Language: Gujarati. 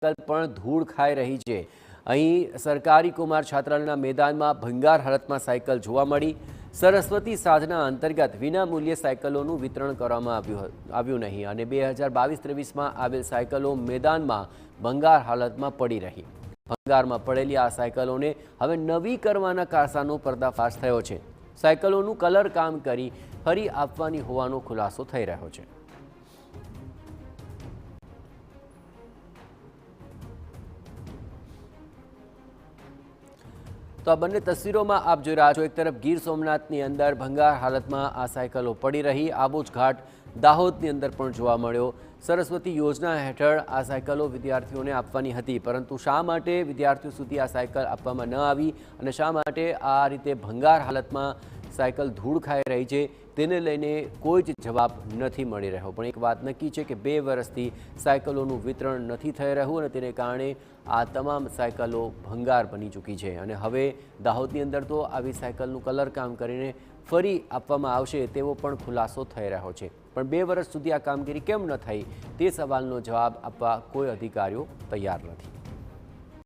સાયકલ પણ ધૂળ ખાઈ રહી છે। અહીં સરકારી કુમાર છાત્રાલયના મેદાનમાં ભંગાર હાલતમાં સાયકલ જોવા મળી। સરસ્વતી સાધના અંતર્ગત વિનામૂલ્યે સાયકલોનું વિતરણ કરવામાં આવ્યું નહીં અને 2022-23માં આવેલ સાયકલો મેદાનમાં ભંગાર હાલતમાં પડી રહી। ભંગારમાં પડેલી આ સાયકલોને હવે નવી કરવાના કારસાનો પર્દાફાશ થયો છે। સાયકલોનું કલર કામ કરી ફરી આપવાની હોવાનો ખુલાસો થઈ રહ્યો છે। તો આ બંને તસવીરોમાં આપ જોઈ રહ્યા છો। એક તરફ ગીર સોમનાથની અંદર ભંગાર હાલતમાં આ સાયકલો પડી રહી। આબોજ ઘાટ દાહોદની અંદર પણ જોવા મળ્યો। સરસ્વતી યોજના હેઠળ આ સાયકલો વિદ્યાર્થીઓને આપવાની હતી, પરંતુ શા માટે વિદ્યાર્થીઓ સુધી આ સાયકલ આપવામાં ન આવી અને શા માટે આ રીતે ભંગાર હાલતમાં સાયકલ ધૂળ ખાઈ રહી છે તેને લઈને કોઈ જ જવાબ નથી મળી રહ્યો। પણ એક વાત નક્કી છે કે 2 વર્ષથી સાયકલોનું વિતરણ નથી થઈ રહ્યું અને તેને કારણે આ તમામ સાયકલો ભંગાર બની ચૂકી છે અને હવે દાહોદની અંદર તો આવી સાયકલનું કલર કામ કરીને ફરી આપવામાં આવશે તેવો પણ ખુલાસો થઈ રહ્યો છે। પણ 2 વર્ષ સુધી આ કામગીરી કેમ ન થઈ તે સવાલનો જવાબ આપવા કોઈ અધિકારીઓ તૈયાર નથી।